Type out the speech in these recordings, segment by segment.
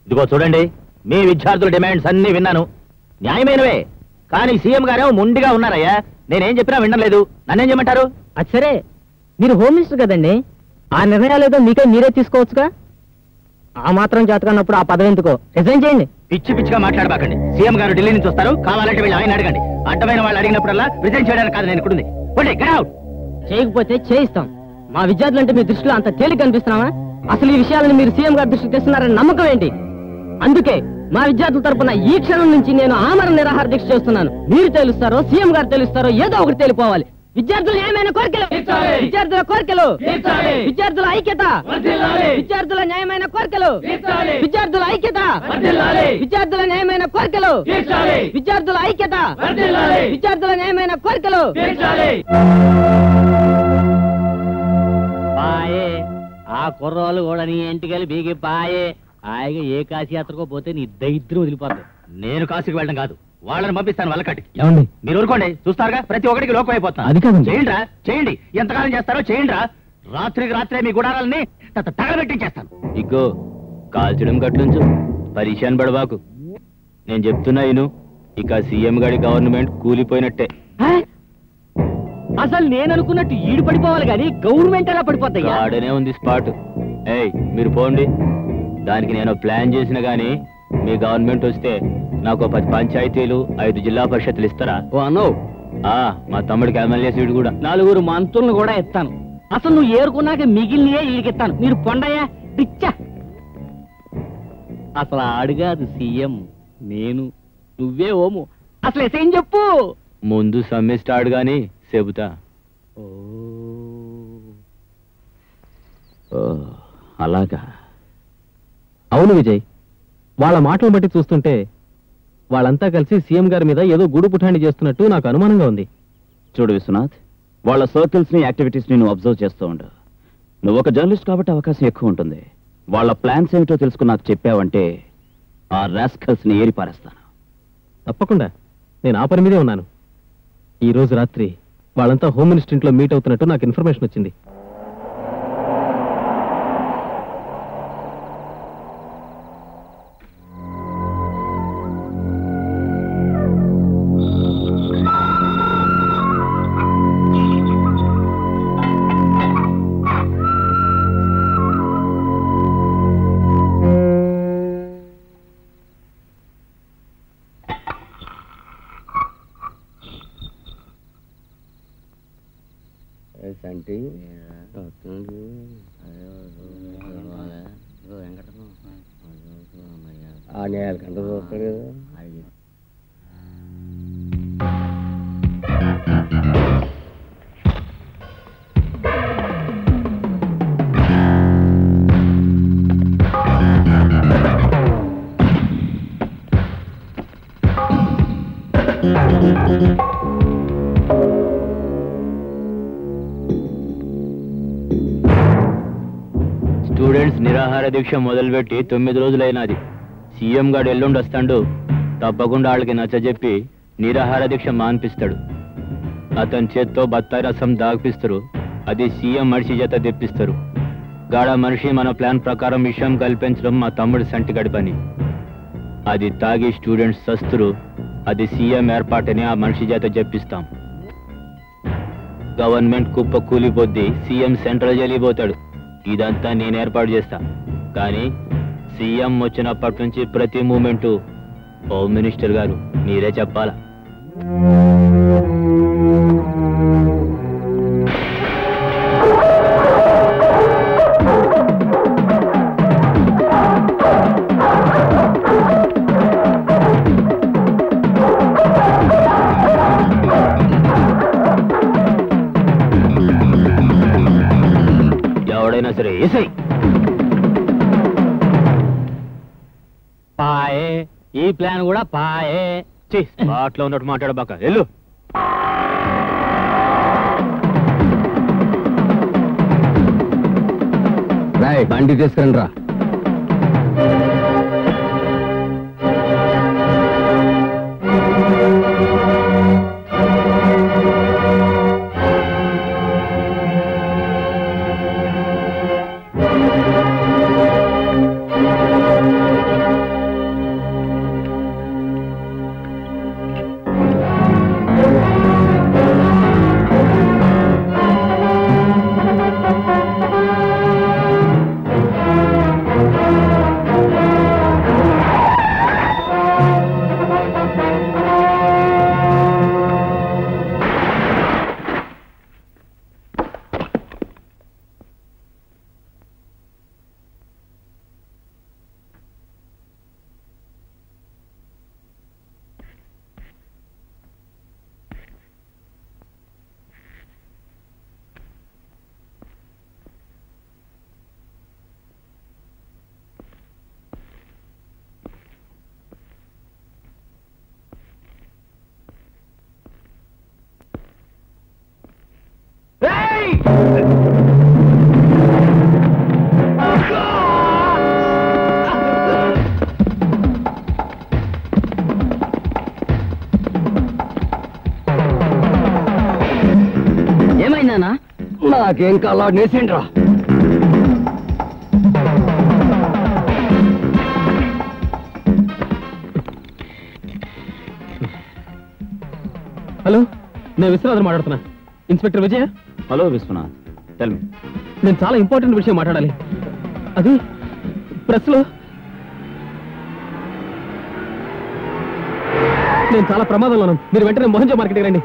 ఇదిగో చూడండి, మీ విద్యార్థుల డిమాండ్స్ అన్ని విన్నాను, న్యాయమైనవే. కానీ సీఎం గారేమో మొండిగా ఉన్నారయ్యా. నేనేం చెప్పినా వినడం లేదు. నన్నేం చేయమంటారు? అది సరే, మీరు హోమ్ మినిస్టర్ కదండి, ఆ నిర్ణయాలు ఏదో మీరే తీసుకోవచ్చుగా. ఆ మాత్రం చేతకన్నప్పుడు ఆ పదవి ఎందుకో రిజైన్ చేయండి. పిచ్చి పిచ్చిగా మాట్లాడబాకండి. సీఎం గారు ఢిల్లీ నుంచి వస్తారు, కావాలంటే వెళ్ళి ఆయన అడగండి. అడ్డమైన వాళ్ళు అడిగినప్పుడల్లా రిజైన్ చేయడానికి కాదు నేను ఇక్కడుంది. చేయకపోతే చేయిస్తాం. మా విద్యార్థులంటే మీ దృష్టిలో అంత తేలిక కనిపిస్తున్నావా? అసలు ఈ విషయాలను మీరు సీఎం గారి దృష్టికి తెస్తున్నారని నమ్మకం ఏంటి? అందుకే మా విద్యార్థుల తరపున ఈ క్షణం నుంచి నేను ఆమరణ నిరాహార దీక్ష చేస్తున్నాను. మీరు తెలుస్తారో సీఎం గారు తెలుస్తారో ఏదో ఒకటి తెలిపోవాలి. విద్యార్థుల న్యాయమైన కోరికలు, విద్యార్థుల కోరికలు, విద్యార్థుల ఐక్యత, విద్యార్థుల న్యాయమైన కోరికలు, విద్యార్థుల ఐక్యత, విద్యార్థుల న్యాయమైన కోరికలు, విద్యార్థుల ఐక్యత, విద్యార్థుల న్యాయమైన కోరికలు. పాయే ఆ కుర్రోళ్ళు కూడా నీ ఇంటికెళ్ళి బీగి పాయే. హాయిగా ఏ కాశీయాత్రకో పోతే నీ దరిద్రం వదిలిపోతుంది. నేను కాశీకి వెళ్ళడం కాదు, వాళ్ళని పంపిస్తాను వల్లకట్టికి. ఏమండి మీరు ఊరుకోండి, చూస్తారుగా ప్రతి ఒక్కడికి లోకం అయిపోతాను. అది కాదు, చేయండిరా, చేయండి. ఎంతకాలం చేస్తారో చేయండిరా. రాత్రికి రాత్రే మీ గుడారాలని తగలబెట్టించేస్తాను. ఇగ్గో కాల్చడం గట్లుంచు, పరిశాన్ పడబాకు. నేను చెప్తున్నా ఇను, ఇక సీఎం గారి గవర్నమెంట్ కూలిపోయినట్టే. అసలు నేను అనుకున్నట్టు ఈడు పడిపోవాలి కానీ గవర్నమెంట్ ఎలా పడిపోతాయి? ఆడనే ఉంది స్పాట్. ఏయ్ మీరు పోండి. దానికి నేను ప్లాన్ చేసిన గానీ మీ గవర్నమెంట్ వస్తే నాకు 10 పంచాయతీలు 5 జిల్లా పరిషత్తులు ఇస్తారా? ఓ అన్నో, మా తమ్ముడికి ఎమ్మెల్యే సీటు కూడా 4 మంత్రులను కూడా ఇస్తాను. అసలు నువ్వు ఏరుకున్నాక మిగిలినయే ఈడికిస్తాను. మీరు పొండయ్యా పిచ్చా. అసలు ఆడుగాదు సీఎం, నేను, నువ్వే ఓము. అసలు ఎసేం చెప్పు. ముందు సమ్మె స్టార్ట్ గాని చెబుతా. అలాగా. అవును విజయ్, వాళ్ళ మాటలు బట్టి చూస్తుంటే వాళ్ళంతా కలిసి సీఎం గారి మీద ఏదో గూడు పుఠాండి చేస్తున్నట్టు నాకు అనుమానంగా ఉంది. చూడు విశ్వనాథ్, వాళ్ళ సర్కిల్స్ ని యాక్టివిటీస్ ని నువ్వు అబ్జర్వ్ చేస్తూ ఉండు. నువ్వు ఒక జర్నలిస్ట్ కాబట్టి అవకాశం ఎక్కువ ఉంటుంది. వాళ్ళ ప్లాన్స్ ఏమిటో తెలుసుకుని నాకు చెప్పావంటే ఆ రాస్కల్స్ ని ఏరి పారేస్తాను. తప్పకుండా, నేను ఆ పని మీదే ఉన్నాను. ఈ రోజు రాత్రి వాళ్ళంతా హోమ్ మినిస్టర్ ఇంట్లో మీట్ అవుతున్నట్టు నాకు ఇన్ఫర్మేషన్ వచ్చింది. స్టూడెంట్స్ నిరాహార దీక్ష మొదలుపెట్టి 9 రోజులైనది. సీఎం గారు ఎల్లుండి వస్తాడు. తప్పకుండా వాళ్ళకి నచ్చజెప్పి నిరాహార దీక్ష మాన్పిస్తాడు. అతని చేత్తో బత్తాయి రసం దాగిపిస్తారు. అది సీఎం మనిషి చేత తెప్పిస్తారు. గాడ మనిషి మన ప్లాన్ ప్రకారం విషయం కల్పించడం మా తమ్ముడు సంటిగడి పని. అది తాగి స్టూడెంట్స్ సస్తురు. అది సీఎం ఏర్పాటని ఆ మనిషి చేత చెప్పిస్తాం. గవర్నమెంట్ కుప్ప కూలిపోద్ది, సీఎం సెంట్రల్ జైలు పోతాడు. ఇదంతా నేను ఏర్పాటు చేస్తా. కానీ సీఎం వచ్చినప్పటి నుంచి ప్రతి మూమెంటు హోమ్ మినిస్టర్ గారు మీరే చెప్పాలా. ఎవడైనా సరే ఏసై పాయే. ఈ ప్లాన్ కూడా పాయే. స్పాట్లో ఉన్నట్టు మాట్లాడబాక, వెళ్ళు. బండి తీసుకురండి రా. నాకేం కాలా నేసేండ్రా. హలో, నేను విశ్వనాథ్ మాట్లాడుతున్నా. Inspector Vijaya. Hello Vishwanath, tell me. నేను చాలా ఇంపార్టెంట్ విషయం మాట్లాడాలి. అది ప్రెస్లో నేను చాలా ప్రమాదంలో ఉన్నాను. మీరు వెంటనే మోహన్జా మార్కెట్కి రండి.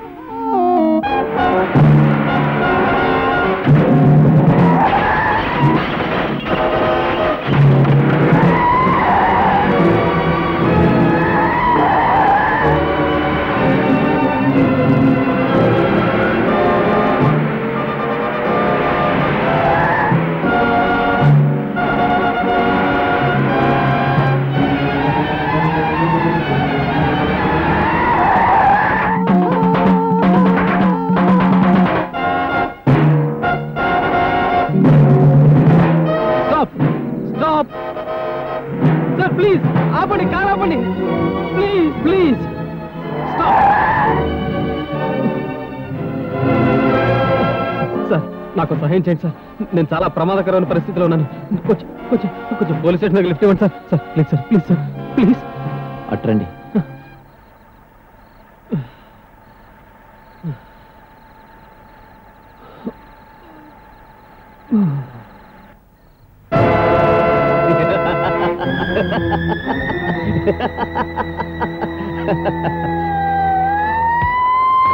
ప్లీజ్ ఆపండి, కార్ ఆపండి. Please please stop. సార్, నాకు సహాయం చేయండి సార్. నేను చాలా ప్రమాదకరమైన పరిస్థితిలో ఉన్నాను. కొంచెం కొంచెం కొంచెం పోలీస్ స్టేషన్ లిఫ్ట్ ఇవ్వండి sir. Sir please sir, please sir, please. అట్రండి.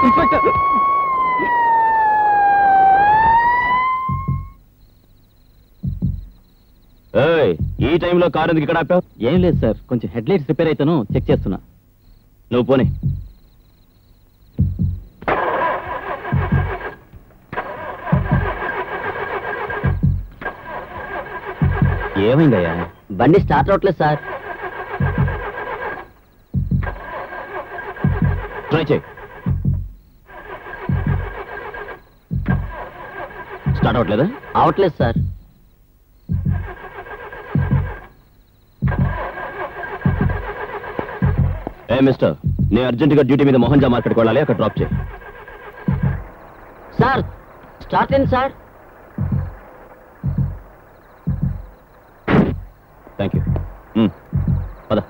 ఇన్స్పెక్టర్, ఈ టైంలో కారు ఎందుకు ఇక్కడ ఆపావు? ఏం లేదు సార్, కొంచెం హెడ్ లైట్స్ రిపేర్ అయితేను చెక్ చేస్తున్నా. నువ్వు పోనీ. ఏమైందయ్యా? బండి స్టార్ట్ అవట్లేదు సార్. ట్రై చేయి. స్టార్ట్ అవ్వట్లేదా? అవట్లేదు సార్. మిస్టర్, నేను అర్జెంటుగా డ్యూటీ మీద మోహన్జా మార్కెట్కి వెళ్ళాలి. అక్కడ డ్రాప్ చేయి. సార్ స్టార్ట్ అయింది సార్. Thank you. పద.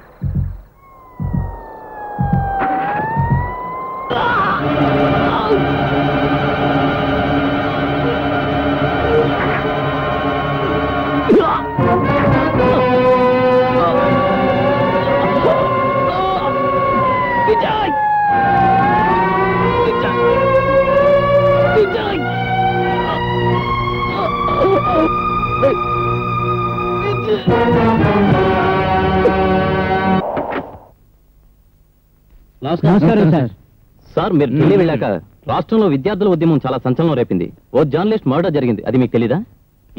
నమస్కారం సార్. సార్, మీరు ఢిల్లీ వెళ్ళాక రాష్ట్రంలో విద్యార్థుల ఉద్యమం చాలా సంచలనం రేపింది. ఓ జర్నలిస్ట్ మర్డర్ జరిగింది. అది మీకు తెలీదా?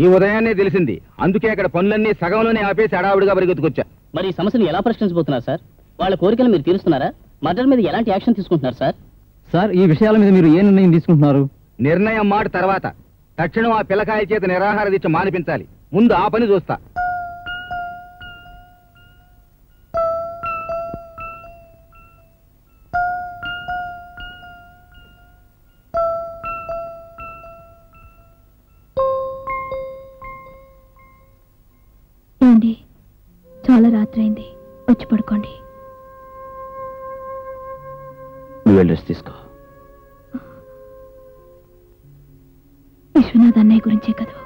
ఈ ఉదయాన్నే తెలిసింది. అందుకే అక్కడ పనులన్నీ సగంలోనే ఆపేసి హడావుడిగా పరిగెత్తుకొచ్చా. మరి ఈ సమస్యను ఎలా పరిష్కరించబోతున్నారు సార్? వాళ్ళ కోరికలు మీరు తీరుస్తున్నారా? మర్డర్ మీద ఎలాంటి యాక్షన్ తీసుకుంటున్నారు సార్? సార్, ఈ విషయాల మీద మీరు ఏ నిర్ణయం తీసుకుంటున్నారు? నిర్ణయం మాట తర్వాత. తక్షణం ఆ పిల్లకాయల చేత నిరాహార దీక్ష మానిపించాలి. ముందు ఆ పని చూస్తా. ఏమండి, చాలా రాత్రి అయింది, వచ్చి పడుకోండి. నువ్వు వెళ్ళి రెస్ట్ తీసుకో. విశ్వనాథ్ అన్నయ్య గురించే కదా.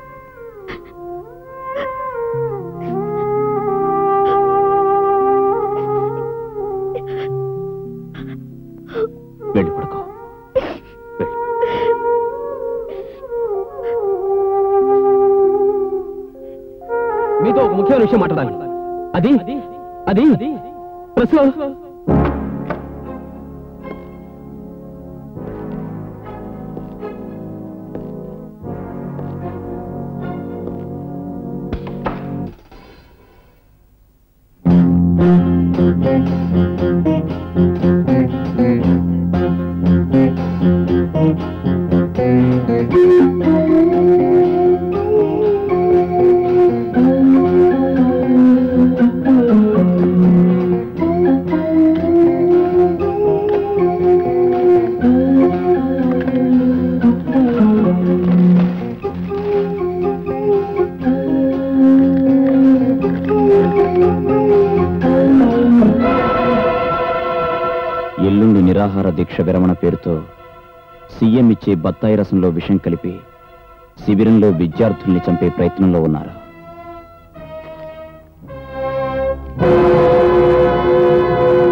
వెళ్ళి పడుకో. మీతో ఒక ముఖ్యమైన విషయం మాట్లాడాలి. అది అది ప్రెస్లో నిరాహార దీక్ష విరమణ పేరుతో సీఎం ఇచ్చే బత్తాయి రసంలో విషం కలిపి శిబిరంలో విద్యార్థుల్ని చంపే ప్రయత్నంలో ఉన్నారు.